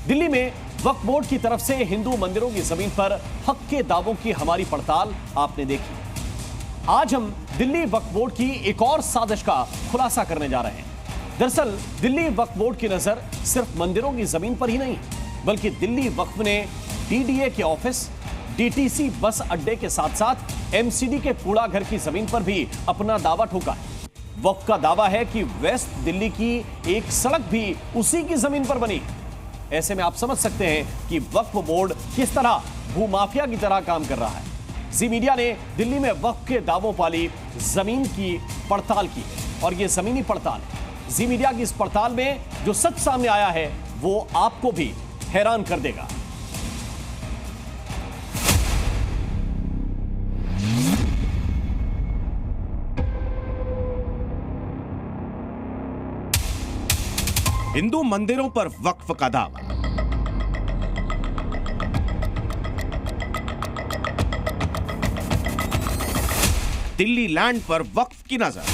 दिल्ली में वक्फ बोर्ड की तरफ से हिंदू मंदिरों की जमीन पर हक के दावों की हमारी पड़ताल आपने देखी। आज हम दिल्ली वक्फ बोर्ड की एक और साजिश का खुलासा करने जा रहे हैं। दरअसल दिल्ली वक्फ बोर्ड की नजर सिर्फ मंदिरों की जमीन पर ही नहीं, बल्कि दिल्ली वक्फ ने डीडीए के ऑफिस, डीटीसी बस अड्डे के साथ साथ एमसीडी के कूड़ा घर की जमीन पर भी अपना दावा ठोका है। वक्फ का दावा है कि वेस्ट दिल्ली की एक सड़क भी उसी की जमीन पर बनी है। ऐसे में आप समझ सकते हैं कि वक्फ बोर्ड किस तरह भूमाफिया की तरह काम कर रहा है। जी मीडिया ने दिल्ली में वक्फ के दावों वाली जमीन की पड़ताल की है और यह जमीनी पड़ताल है। जी मीडिया की इस पड़ताल में जो सच सामने आया है वो आपको भी हैरान कर देगा। हिंदू मंदिरों पर वक्फ का दावा। दिल्ली लैंड पर वक्फ की नजर।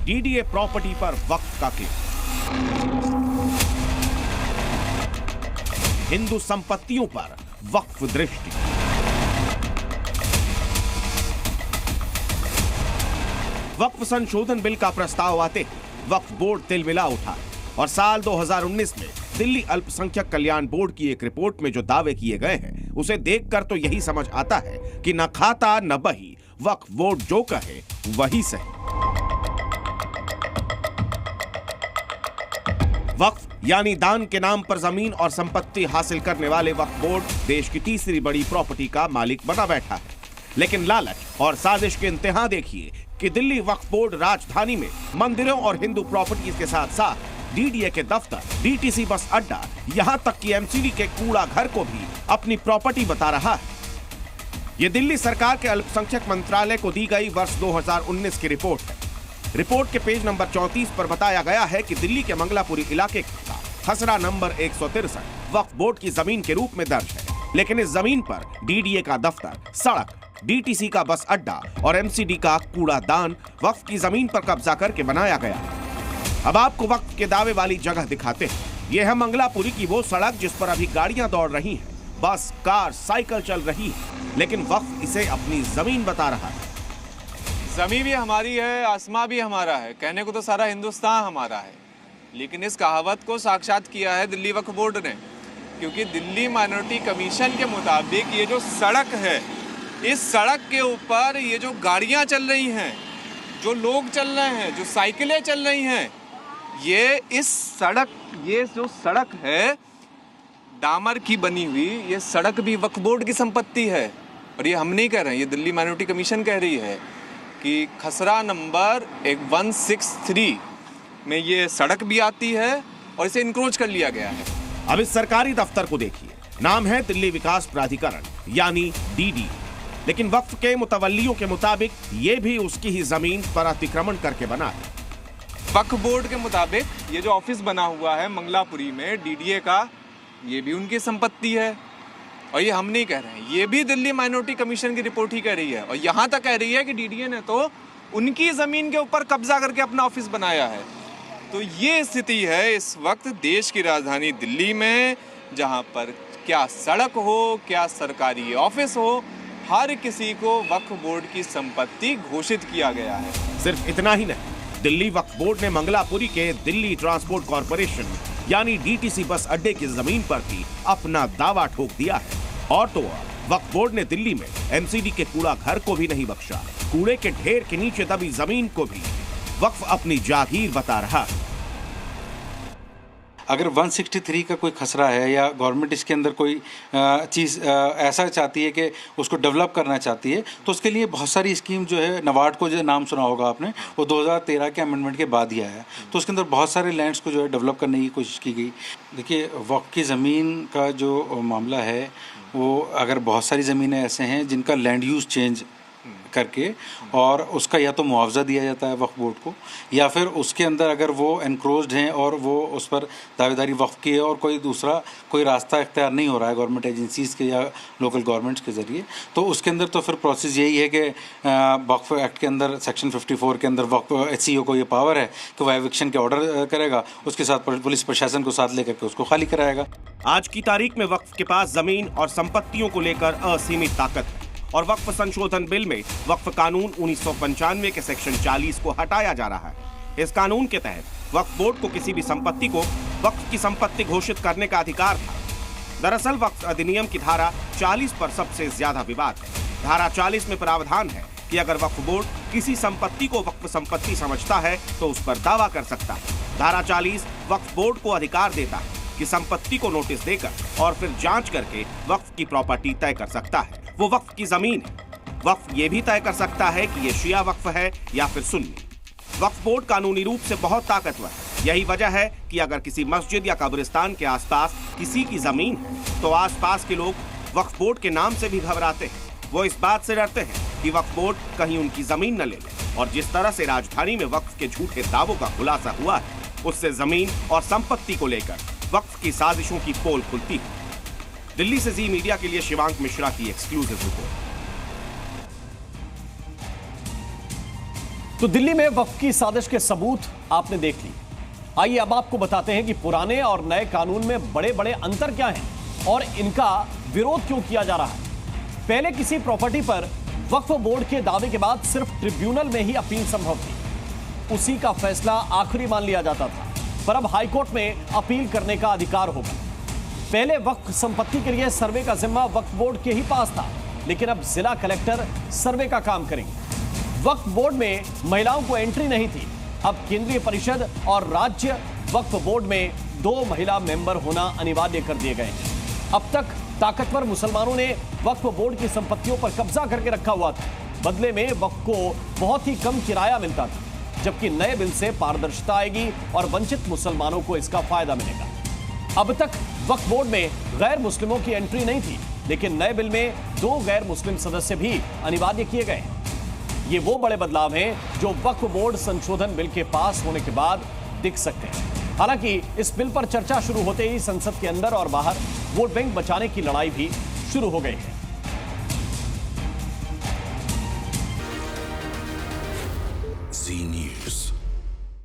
डीडीए प्रॉपर्टी पर वक्फ का केस। हिंदू संपत्तियों पर वक्फ दृष्टि। वक्फ संशोधन बिल का प्रस्ताव आते ही वक्फ बोर्ड तिलमिला उठा और साल 2019 में दिल्ली अल्पसंख्यक कल्याण बोर्ड की एक रिपोर्ट में जो दावे किए गए हैं उसे देखकर तो यही समझ आता है कि न खाता न बही, वक्फ बोर्ड जो कहे वही सही। वक्फ यानी दान के नाम पर जमीन और संपत्ति हासिल करने वाले वक्फ बोर्ड देश की तीसरी बड़ी प्रॉपर्टी का मालिक बना बैठा है। लेकिन लालच और साजिश के इंतहा देखिए कि दिल्ली वक्फ बोर्ड राजधानी में मंदिरों और हिंदू प्रॉपर्टीज के साथ साथ डीडीए के दफ्तर, डीटीसी बस अड्डा, यहां तक कि एमसीडी के कूड़ा घर को भी अपनी प्रॉपर्टी बता रहा है। यह दिल्ली सरकार के अल्पसंख्यक मंत्रालय को दी गई वर्ष 2019 की रिपोर्ट है। रिपोर्ट के पेज नंबर 34 पर बताया गया है कि दिल्ली के मंगलापुरी इलाके का खसरा नंबर 163 वक्फ बोर्ड की जमीन के रूप में दर्ज है, लेकिन इस जमीन पर डीडीए का दफ्तर, सड़क, डीटीसी का बस अड्डा और एमसीडी का कूड़ादान वक्फ की जमीन पर कब्जा करके बनाया गया है। अब आपको वक्फ के दावे वाली जगह दिखाते हैं। यह है मंगलापुरी की वो सड़क जिस पर अभी गाड़ियां दौड़ रही हैं, बस, कार, साइकिल चल रही है, लेकिन वक्फ इसे अपनी जमीन बता रहा है। जमीन भी हमारी है, आसमां भी हमारा है, कहने को तो सारा हिंदुस्तान हमारा है, लेकिन इस कहावत को साक्षात किया है दिल्ली वक्फ बोर्ड ने, क्योंकि दिल्ली माइनॉरिटी कमीशन के मुताबिक ये जो सड़क है, इस सड़क के ऊपर ये जो गाड़ियां चल रही हैं, जो लोग चल रहे हैं, जो साइकिलें चल रही हैं, ये जो सड़क है डामर की बनी हुई, ये सड़क भी वक्फ बोर्ड की संपत्ति है। और ये हम नहीं कह रहे हैं, ये दिल्ली माइनॉरिटी कमीशन कह रही है कि खसरा नंबर 163 में ये सड़क भी आती है और इसे इंक्रोच कर लिया गया है। अब इस सरकारी दफ्तर को देखिए, नाम है दिल्ली विकास प्राधिकरण यानी डीडी, लेकिन वक्फ के मुतवल्लियों के मुताबिक ये भी उसकी ही जमीन पर अतिक्रमण करके बना है। वक्फ बोर्ड के मुताबिक ये जो ऑफिस बना हुआ है मंगलापुरी में डीडीए का, ये भी उनकी संपत्ति है। और ये हम नहीं कह रहे हैं, ये भी दिल्ली माइनॉरिटी कमीशन की रिपोर्ट ही कह रही है। और यहाँ तक कह रही है कि डीडीए ने तो उनकी जमीन के ऊपर कब्जा करके अपना ऑफिस बनाया है। तो ये स्थिति है इस वक्त देश की राजधानी दिल्ली में, जहाँ पर क्या सड़क हो, क्या सरकारी ऑफिस हो, हर किसी को वक्फ बोर्ड की संपत्ति घोषित किया गया है। सिर्फ इतना ही नहीं, दिल्ली वक्फ बोर्ड ने मंगलापुरी के दिल्ली ट्रांसपोर्ट कॉर्पोरेशन यानी डीटीसी बस अड्डे की जमीन पर भी अपना दावा ठोक दिया है। और तो वक्फ बोर्ड ने दिल्ली में एमसीडी के कूड़ा घर को भी नहीं बख्शा, कूड़े के ढेर के नीचे दबी जमीन को भी वक्फ अपनी जागीर बता रहा है। अगर 163 का कोई खसरा है या गवर्नमेंट इसके अंदर कोई चीज़ ऐसा चाहती है कि उसको डेवलप करना चाहती है, तो उसके लिए बहुत सारी स्कीम जो है, नबार्ड को जो नाम सुना होगा आपने, वो 2013 के अमेंडमेंट के बाद ही आया। तो उसके अंदर बहुत सारे लैंड्स को जो है डेवलप करने की कोशिश की गई। देखिए, वक्फ की ज़मीन का जो मामला है, वो अगर बहुत सारी ज़मीनें ऐसे हैं जिनका लैंड यूज़ चेंज करके और उसका या तो मुआवजा दिया जाता है वक्फ बोर्ड को, या फिर उसके अंदर अगर वो एनक्रोच्ड हैं और वो उस पर दावेदारी वक्फ की है और कोई दूसरा कोई रास्ता इख्तियार नहीं हो रहा है गवर्नमेंट एजेंसीज़ के या लोकल गवर्नमेंट्स के ज़रिए, तो उसके अंदर तो फिर प्रोसेस यही है कि वक्फ एक्ट के अंदर सेक्शन 54 के अंदर वक्फ HCO को ये पावर है कि वह एविक्शन के ऑर्डर करेगा, उसके साथ पुलिस प्रशासन को साथ लेकर के उसको खाली कराएगा। आज की तारीख में वक्फ के पास जमीन और संपत्तियों को लेकर असीमित ताकत है और वक्फ संशोधन बिल में वक्फ कानून 1995 के सेक्शन 40 को हटाया जा रहा है। इस कानून के तहत वक्फ बोर्ड को किसी भी संपत्ति को वक्फ की संपत्ति घोषित करने का अधिकार था। दरअसल वक्फ अधिनियम की धारा 40 पर सबसे ज्यादा विवाद है। धारा 40 में प्रावधान है कि अगर वक्फ बोर्ड किसी संपत्ति को वक्फ संपत्ति समझता है तो उस पर दावा कर सकता है। धारा 40 वक्फ बोर्ड को अधिकार देता है कि संपत्ति को नोटिस देकर और फिर जांच करके वक्फ की प्रॉपर्टी तय कर सकता है वो वक्फ की जमीन है। वक्फ ये भी तय कर सकता है कि ये शिया वक्फ है या फिर सुन्नी। वक्फ बोर्ड कानूनी रूप से बहुत ताकतवर है। यही वजह है कि अगर किसी मस्जिद या कब्रिस्तान के आसपास किसी की जमीन है तो आसपास के लोग वक्फ बोर्ड के नाम से भी घबराते हैं। वो इस बात से डरते हैं कि वक्फ बोर्ड कहीं उनकी जमीन न ले ले। और जिस तरह से राजधानी में वक्फ के झूठे दावों का खुलासा हुआ है, उससे जमीन और संपत्ति को लेकर वक्फ की साजिशों की पोल खुलती है। दिल्ली से जी मीडिया के लिए शिवांक मिश्रा की एक्सक्लूसिव रिपोर्ट। तो दिल्ली में वक्फ की साजिश के सबूत आपने देख ली। आइए अब आपको बताते हैं कि पुराने और नए कानून में बड़े बड़े अंतर क्या हैं और इनका विरोध क्यों किया जा रहा है। पहले किसी प्रॉपर्टी पर वक्फ बोर्ड के दावे के बाद सिर्फ ट्रिब्यूनल में ही अपील संभव थी। उसी का फैसला आखिरी मान लिया जाता था, पर अब हाईकोर्ट में अपील करने का अधिकार होगा। पहले वक्फ संपत्ति के लिए सर्वे का जिम्मा वक्फ बोर्ड के ही पास था, लेकिन अब जिला कलेक्टर सर्वे का काम करेंगे। वक्फ बोर्ड में महिलाओं को एंट्री नहीं थी, अब केंद्रीय परिषद और राज्य वक्फ बोर्ड में 2 महिला मेंबर होना अनिवार्य कर दिए गए हैं। अब तक ताकतवर मुसलमानों ने वक्फ बोर्ड की संपत्तियों पर कब्जा करके रखा हुआ था। बदले में वक्फ को बहुत ही कम किराया मिलता था, जबकि नए बिल से पारदर्शिता आएगी और वंचित मुसलमानों को इसका फायदा मिलेगा। अब तक वक्फ बोर्ड में गैर मुस्लिमों की एंट्री नहीं थी, लेकिन नए बिल में 2 गैर मुस्लिम सदस्य भी अनिवार्य किए गए हैं। ये वो बड़े बदलाव हैं जो वक्फ बोर्ड संशोधन बिल के पास होने के बाद दिख सकते हैं। हालांकि इस बिल पर चर्चा शुरू होते ही संसद के अंदर और बाहर वोट बैंक बचाने की लड़ाई भी शुरू हो गई है। जी